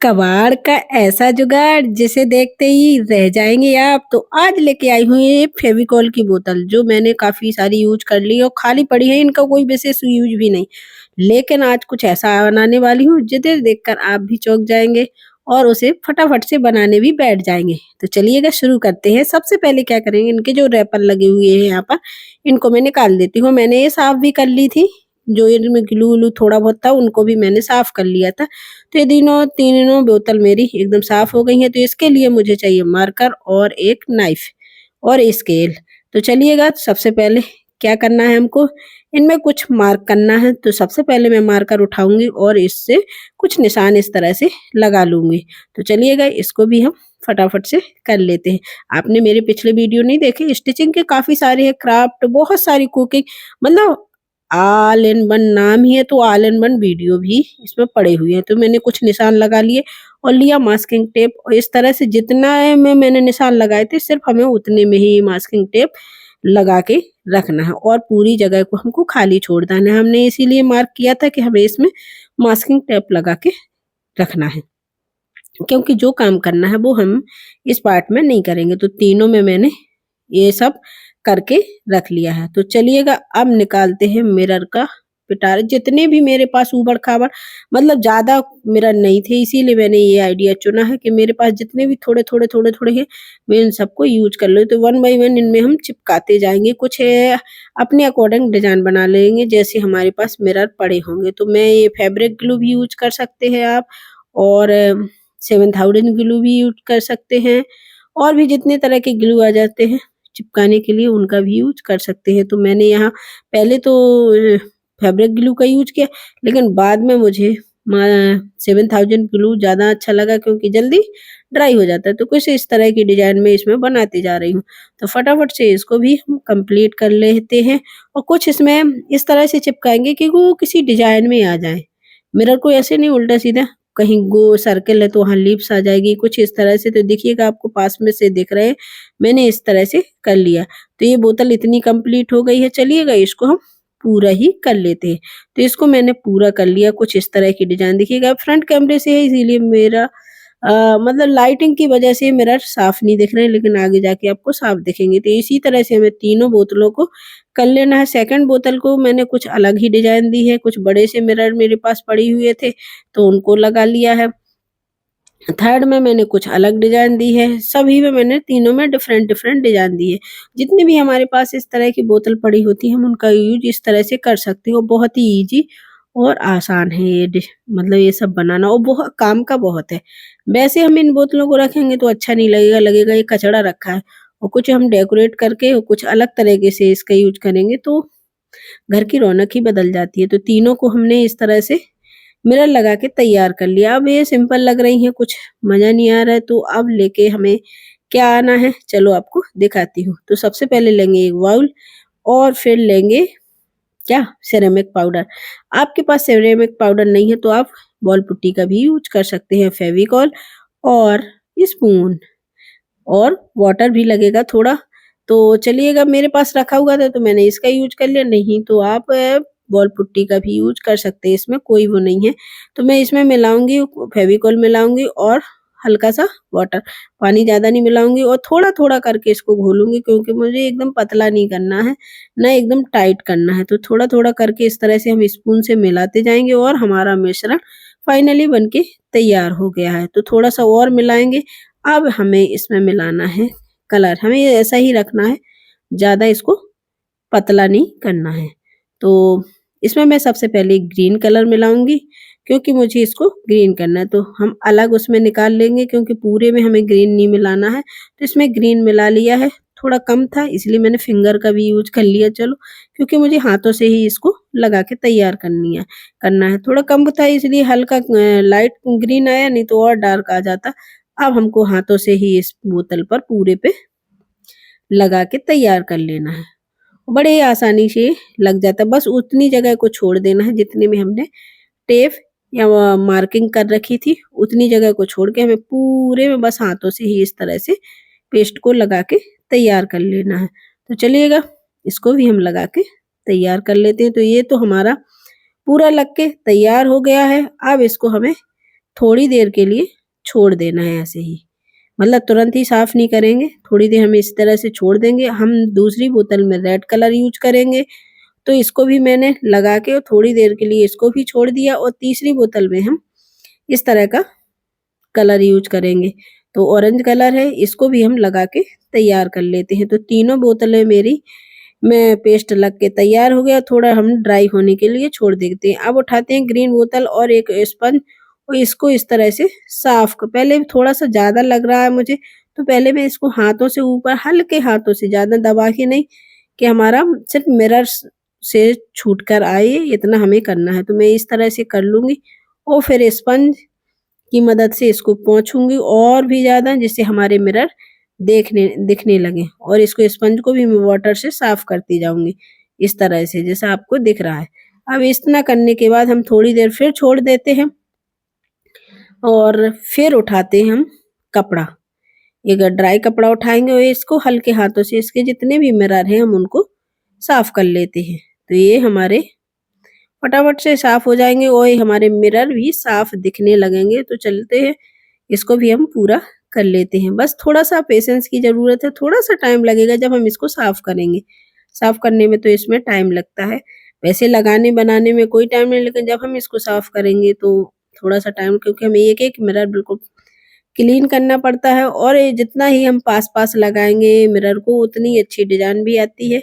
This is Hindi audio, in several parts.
कबाड़ का ऐसा जुगाड़ जिसे देखते ही रह जाएंगे आप। तो आज लेके आई हूँ ये फेविकॉल की बोतल जो मैंने काफी सारी यूज कर ली और खाली पड़ी है, इनका कोई विशेष यूज भी नहीं। लेकिन आज कुछ ऐसा बनाने वाली हूँ जिसे देखकर आप भी चौंक जाएंगे और उसे फटाफट से बनाने भी बैठ जाएंगे। तो चलिएगा शुरू करते हैं। सबसे पहले क्या करेंगे, इनके जो रैपर लगे हुए हैं यहाँ पर, इनको मैं निकाल देती हूँ। मैंने ये साफ भी कर ली थी, जो इनमें ग्लू व्लू थोड़ा बहुत था उनको भी मैंने साफ कर लिया था। तो ये तीनों बोतल मेरी एकदम साफ हो गई है। तो इसके लिए मुझे चाहिए मार्कर और एक नाइफ और स्केल। तो चलिएगा सबसे पहले क्या करना है, हमको इनमें कुछ मार्क करना है। तो सबसे पहले मैं मार्कर उठाऊंगी और इससे कुछ निशान इस तरह से लगा लूंगी। तो चलिएगा इसको भी हम फटाफट से कर लेते हैं। आपने मेरे पिछले वीडियो नहीं देखे, स्टिचिंग के काफी सारे है, क्राफ्ट, बहुत सारी कुकिंग, मतलब ऑल इन वन नाम ही है तो ऑल इन वन वीडियो भी इसमें पड़े हुए हैं। तो मैंने कुछ निशान लगा लिए और लिया मास्किंग टेप, और इस तरह से जितना में मैंने निशान लगाए थे सिर्फ हमें उतने में ही मास्किंग टेप लगा के रखना है और पूरी जगह को हमको खाली छोड़ देना है। हमने इसीलिए मार्क किया था कि हमें इसमें मास्किंग टेप लगा के रखना है, क्योंकि जो काम करना है वो हम इस पार्ट में नहीं करेंगे। तो तीनों में मैंने ये सब करके रख लिया है। तो चलिएगा अब निकालते हैं मिरर का पिटारा। जितने भी मेरे पास ऊबड़ खाबड़, मतलब ज्यादा मिरर नहीं थे, इसीलिए मैंने ये आइडिया चुना है कि मेरे पास जितने भी थोड़े थोड़े हैं मैं इन सबको यूज कर लूँ। तो वन बाई वन इनमें हम चिपकाते जाएंगे। कुछ अपने अकॉर्डिंग डिजाइन बना लेंगे जैसे हमारे पास मिरर पड़े होंगे। तो मैं ये फैब्रिक ग्लू भी यूज कर सकते हैं आप, और 7000 ग्लू भी यूज कर सकते हैं, और भी जितने तरह के ग्लू आ जाते हैं चिपकाने के लिए उनका भी यूज कर सकते हैं। तो मैंने यहाँ पहले तो फैब्रिक ग्लू का यूज किया, लेकिन बाद में मुझे 7000 ग्लू ज्यादा अच्छा लगा क्योंकि जल्दी ड्राई हो जाता है। तो कुछ इस तरह की डिजाइन में इसमें बनाती जा रही हूँ। तो फटाफट से इसको भी हम कंप्लीट कर लेते हैं और कुछ इसमें इस तरह से चिपकाएंगे कि वो किसी डिजाइन में आ जाए। मिरर को ऐसे नहीं उल्टा सीधा, कहीं गो सर्कल है तो वहाँ लीप्स आ जाएगी, कुछ इस तरह से। तो देखिएगा आपको पास में से दिख रहे हैं, मैंने इस तरह से कर लिया। तो ये बोतल इतनी कंप्लीट हो गई है। चलिएगा इसको हम पूरा ही कर लेते हैं। तो इसको मैंने पूरा कर लिया। कुछ इस तरह की डिजाइन देखिएगा, फ्रंट कैमरे से है इसीलिए मेरा मतलब लाइटिंग की वजह से मिरर साफ नहीं दिख रहे हैं, लेकिन आगे जाके आपको साफ दिखेंगे। तो इसी तरह से हमें तीनों बोतलों को कर लेना है। सेकंड बोतल को मैंने कुछ अलग ही डिजाइन दी है, कुछ बड़े से मिरर मेरे पास पड़े हुए थे तो उनको लगा लिया है। थर्ड में मैंने कुछ अलग डिजाइन दी है। सभी में मैंने तीनों में डिफरेंट डिफरेंट डिजाइन दी है। जितनी भी हमारे पास इस तरह की बोतल पड़ी होती है हम उनका यूज इस तरह से कर सकते हो। बहुत ही इजी और आसान है ये डिश, मतलब ये सब बनाना, और बहुत काम का बहुत है। वैसे हम इन बोतलों को रखेंगे तो अच्छा नहीं लगेगा, लगेगा ये कचड़ा रखा है। और कुछ हम डेकोरेट करके और कुछ अलग तरीके से इसका यूज करेंगे तो घर की रौनक ही बदल जाती है। तो तीनों को हमने इस तरह से मिरर लगा के तैयार कर लिया। अब ये सिंपल लग रही है, कुछ मजा नहीं आ रहा है। तो अब लेके हमें क्या आना है, चलो आपको दिखाती हूँ। तो सबसे पहले लेंगे एक बाउल और फिर लेंगे क्या, सिरेमिक पाउडर। आपके पास सिरेमिक पाउडर नहीं है तो आप बॉल पुट्टी का भी यूज कर सकते हैं, फेविकॉल और स्पून, और वाटर भी लगेगा थोड़ा। तो चलिएगा मेरे पास रखा हुआ था तो मैंने इसका यूज कर लिया, नहीं तो आप बॉल पुट्टी का भी यूज कर सकते हैं, इसमें कोई वो नहीं है। तो मैं इसमें मिलाऊंगी, फेविकॉल मिलाऊंगी और हल्का सा वाटर, पानी ज्यादा नहीं मिलाऊंगी, और थोड़ा थोड़ा करके इसको घोलूंगी क्योंकि मुझे एकदम पतला नहीं करना है ना एकदम टाइट करना है। तो थोड़ा थोड़ा करके इस तरह से हम स्पून से मिलाते जाएंगे और हमारा मिश्रण फाइनली बनके तैयार हो गया है। तो थोड़ा सा और मिलाएंगे। अब हमें इसमें मिलाना है कलर, हमें ये ऐसा ही रखना है, ज्यादा इसको पतला नहीं करना है। तो इसमें मैं सबसे पहले ग्रीन कलर मिलाऊंगी क्योंकि मुझे इसको ग्रीन करना है। तो हम अलग उसमें निकाल लेंगे क्योंकि पूरे में हमें ग्रीन नहीं मिलाना है। तो इसमें ग्रीन मिला लिया है, थोड़ा कम था इसलिए मैंने फिंगर का भी यूज कर लिया। चलो, क्योंकि मुझे हाथों से ही इसको लगा के तैयार करना है। थोड़ा कम था इसलिए हल्का लाइट ग्रीन आया, नहीं तो और डार्क आ जाता। अब हमको हाथों से ही इस बोतल पर पूरे पे लगा के तैयार कर लेना है। बड़े ही आसानी से लग जाता है, बस उतनी जगह को छोड़ देना है जितने में हमने टेप या मार्किंग कर रखी थी, उतनी जगह को छोड़ के हमें पूरे में बस हाथों से ही इस तरह से पेस्ट को लगा के तैयार कर लेना है। तो चलिएगा इसको भी हम लगा के तैयार कर लेते हैं। तो ये तो हमारा पूरा लग के तैयार हो गया है। अब इसको हमें थोड़ी देर के लिए छोड़ देना है ऐसे ही। मतलब तुरंत ही साफ नहीं करेंगे, थोड़ी देर हम इस तरह से छोड़ देंगे। हम दूसरी बोतल में रेड कलर यूज़ करेंगे, तो इसको भी मैंने लगा के और थोड़ी देर के लिए इसको भी छोड़ दिया और तीसरी बोतल में हम इस तरह का कलर यूज़ करेंगे। तो ऑरेंज कलर है, इसको भी हम लगा के तैयार कर लेते हैं। तो तीनों बोतलें मेरी में पेस्ट लग के तैयार हो गया, थोड़ा हम ड्राई होने के लिए छोड़ देते हैं। अब उठाते हैं ग्रीन बोतल और एक स्पंज और इसको इस तरह से साफ पहले थोड़ा-सा ज़्यादा लग रहा है मुझे, तो पहले मैं इसको हाथों से ऊपर हल्के हाथों से, ज़्यादा दबा के नहीं, कि हमारा सिर्फ मिरर्स से छूट कर आए, इतना हमें करना है। तो मैं इस तरह से कर लूँगी और फिर स्पंज की मदद से इसको पोंछूँगी और भी ज़्यादा, जिससे हमारे मिरर दिखने लगे और इसको स्पंज को भी मैं वाटर से साफ करती जाऊँगी, इस तरह से जैसा आपको दिख रहा है। अब इतना करने के बाद हम थोड़ी देर फिर छोड़ देते हैं और फिर उठाते हैं हम कपड़ा। एक ड्राई कपड़ा उठाएँगे और इसको हल्के हाथों से इसके जितने भी मिरर हैं हम उनको साफ कर लेते हैं। तो ये हमारे फटाफट से साफ हो जाएँगे और ये हमारे मिरर भी साफ दिखने लगेंगे। तो चलते हैं, इसको भी हम पूरा कर लेते हैं। बस थोड़ा-सा पेशेंस की ज़रूरत है, थोड़ा-सा टाइम लगेगा जब हम इसको साफ करेंगे। साफ करने में तो इसमें टाइम लगता है। वैसे लगाने बनाने में कोई टाइम नहीं, लेकिन जब हम इसको साफ करेंगे तो थोड़ा-सा टाइम, क्योंकि हमें एक-एक मिरर बिल्कुल क्लीन करना पड़ता है और ये जितना ही हम पास-पास लगाएँगे मिरर को उतनी अच्छी डिज़ाइन भी आती है,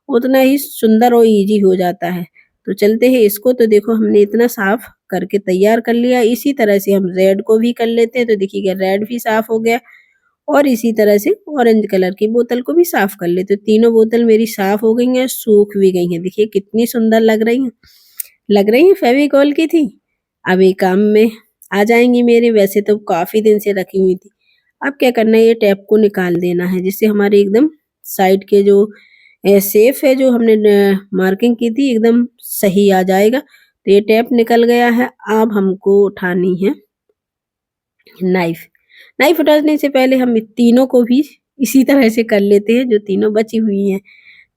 उतना ही सुंदर और ईज़ी हो जाता है। तो चलते हैं, इसको तो देखो हमने इतना साफ करके तैयार कर लिया। इसी तरह से हम रेड को भी कर लेते हैं, तो देखिएगा रेड भी साफ हो गया और इसी तरह से ऑरेंज कलर की बोतल को भी साफ कर लेते। तो तीनों बोतल मेरी साफ हो गई हैं, सूख भी गई हैं। देखिए कितनी सुंदर लग रही हैं फेविकोल की थी। अब ये काम में आ जाएँगी मेरे, वैसे तो काफ़ी दिन से रखी हुई थी। अब क्या करना है, ये टैप को निकाल देना है, जिससे हमारे एकदम साइड के जो शेप है, जो हमने मार्किंग की थी, एकदम सही आ जाएगा। तो ये टैप निकल गया है। अब हमको उठानी है नाइफ। नाइफ उठाने से पहले हम तीनों को भी इसी तरह से कर लेते हैं, जो तीनों बची हुई हैं।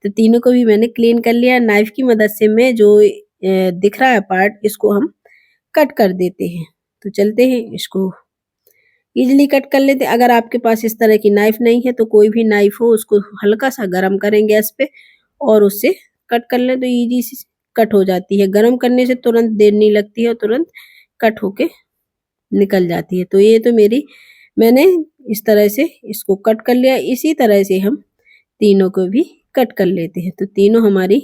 तो तीनों को भी मैंने क्लीन कर लिया। नाइफ की मदद से मैं जो दिख रहा है पार्ट, इसको हम कट कर देते हैं। तो चलते हैं, इसको ईज़िली कट कर लेते हैं। अगर आपके पास इस तरह की नाइफ नहीं है, तो कोई भी नाइफ हो उसको हल्का-सा गरम करें गैस पे और उससे कट कर लें, तो ईज़ी सी कट हो जाती है। गरम करने से तुरंत देर नहीं लगती है और तुरंत कट होके निकल जाती है। तो ये तो मैंने इस तरह से इसको कट कर लिया। इसी तरह से हम तीनों को भी कट कर लेते हैं। तो तीनों हमारी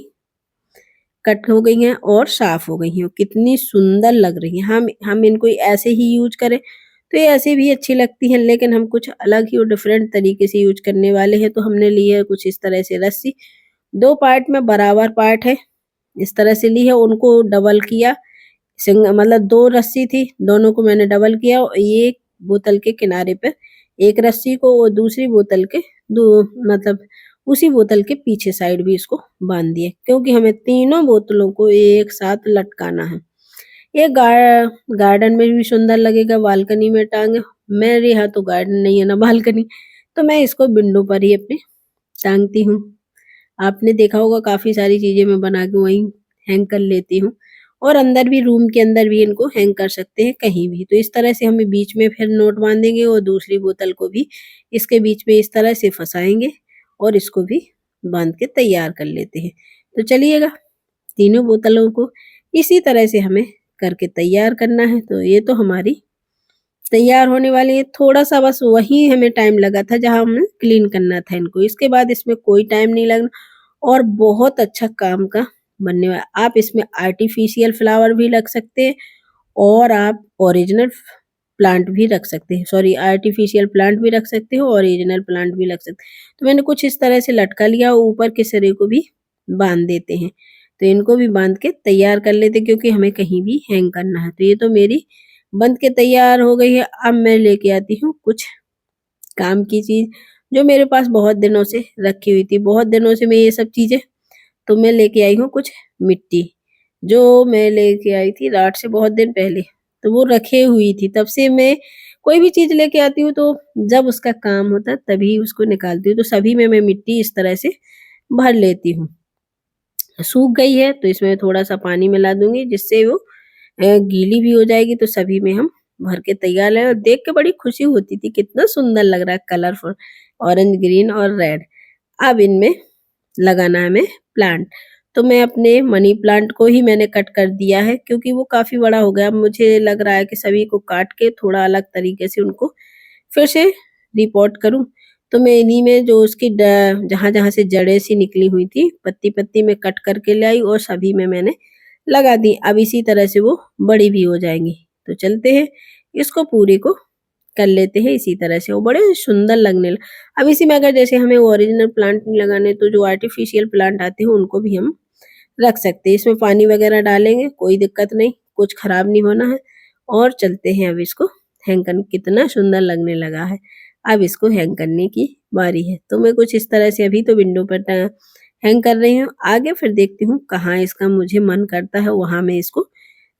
कट हो गई हैं और साफ हो गई हैं। कितनी सुंदर लग रही हैं। हम इनको ऐसे ही यूज़ करें तो ये ऐसे भी अच्छी लगती हैं, लेकिन हम कुछ अलग ही और डिफरेंट तरीके से यूज़ करने वाले हैं। तो हमने ली है कुछ इस तरह से रस्सी, 2 पार्ट में बराबर पार्ट है, इस तरह से ली है, उनको डबल किया। मतलब 2 रस्सी थी, दोनों को मैंने डबल किया और एक बोतल के किनारे पे एक रस्सी को और दूसरी बोतल के दो मतलब उसी बोतल के पीछे साइड भी इसको बाँध दिए, क्योंकि हमें तीनों बोतलों को एक साथ लटकाना है। ये गार्डन में भी सुंदर लगेगा, बालकनी में टांगे। मेरे यहाँ तो गार्डन नहीं है ना बालकनी, तो मैं इसको विंडो पर ही अपने टांगती हूँ। आपने देखा होगा काफ़ी सारी चीज़ें मैं बना के वहीं हैंग कर लेती हूँ और अंदर भी, रूम के अंदर भी इनको हैंग कर सकते हैं कहीं भी। तो इस तरह से हमें बीच में फिर नोट बाँधेंगे और दूसरी बोतल को भी इसके बीच में इस तरह से फँसाएँगे और इसको भी बाँध के तैयार कर लेते हैं। तो चलिएगा, तीनों बोतलों को इसी तरह से हमें करके तैयार करना है। तो ये तो हमारी तैयार होने वाली है। थोड़ा-सा बस वहीं हमें टाइम लगा था जहाँ हमें क्लीन करना था इनको। इसके बाद इसमें कोई टाइम नहीं लगना और बहुत अच्छा काम का बनने वाला। आप इसमें आर्टिफ़िशियल फ्लावर भी रख सकते हैं और आप ओरिजिनल प्लांट भी रख सकते हैं। सॉरी, आर्टिफ़िशियल प्लांट भी रख सकते हो, ओरिजिनल प्लांट भी रख सकते हैं। तो मैंने कुछ इस तरह से लटका लिया और ऊपर के सिरे को भी बाँध देते हैं। तो इनको भी बाँध के तैयार कर लेते हैं, क्योंकि हमें कहीं भी हैंग करना है। तो ये तो मेरी बन के तैयार हो गई है। अब मैं लेके आती हूँ कुछ काम की चीज़, जो मेरे पास बहुत दिनों से रखी हुई थी। बहुत दिनों से मैं ये सब चीज़ें, तो मैं लेके आई हूँ कुछ मिट्टी, जो मैं लेके आई थी रात से बहुत दिन पहले। तो वो रखे हुई थी, तब से मैं कोई भी चीज़ लेके आती हूँ तो जब उसका काम होता है तभी उसको निकालती हूँ। तो सभी में मैं मिट्टी इस तरह से भर लेती हूँ। सूख गई है तो इसमें थोड़ा-सा पानी मिला दूँगी, जिससे वो गीली भी हो जाएगी, तो सभी में हम भर के तैयार है और देख के बड़ी खुशी होती थी, कितना सुंदर लग रहा है कलरफुल ऑरेंज, ग्रीन और रेड। अब इनमें लगाना है हमें प्लांट। तो मैं अपने मनी प्लांट को ही मैंने कट कर दिया है क्योंकि वो काफ़ी बड़ा हो गया। अब मुझे लग रहा है कि सभी को काट के थोड़ा अलग तरीके से उनको फिर से रिपोर्ट करूँ। तो मैं इन्हीं में जो उसकी जहाँ-जहाँ से जड़ें सी निकली हुई थी, पत्ती-पत्ती में कट करके ले आई और सभी में मैंने लगा दी। अब इसी तरह से वो बड़ी भी हो जाएँगी। तो चलते हैं, इसको पूरी को कर लेते हैं इसी तरह से, वो बड़े सुंदर लगने ल अब इसी में अगर जैसे हमें ओरिजिनल प्लांट नहीं लगाने तो जो आर्टिफ़िशियल प्लांट आते हैं उनको भी हम रख सकते हैं। इसमें पानी वगैरह डालेंगे, कोई दिक्कत नहीं, कुछ खराब नहीं होना है और चलते हैं अब इसको हैंग करने। कितना सुंदर लगने लगा है। अब इसको हैंग करने की बारी है। तो मैं कुछ इस तरह से अभी तो विंडो पर हैंग कर रही हूँ। आगे फिर देखती हूँ कहाँ इसका मुझे मन करता है वहाँ मैं इसको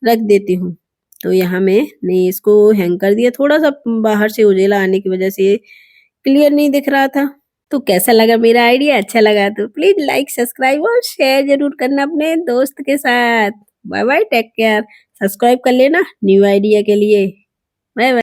रख देती हूँ। तो यहाँ मैंने इसको हैंग कर दिया। थोड़ा-सा बाहर से उजेला आने की वजह से क्लियर नहीं दिख रहा था। तो कैसा लगा मेरा आइडिया? अच्छा लगा तो प्लीज़ लाइक, सब्सक्राइब और शेयर ज़रूर करना अपने दोस्त के साथ। Bye bye, take care. Subscribe कर लेना न्यू आइडिया के लिए। Bye bye.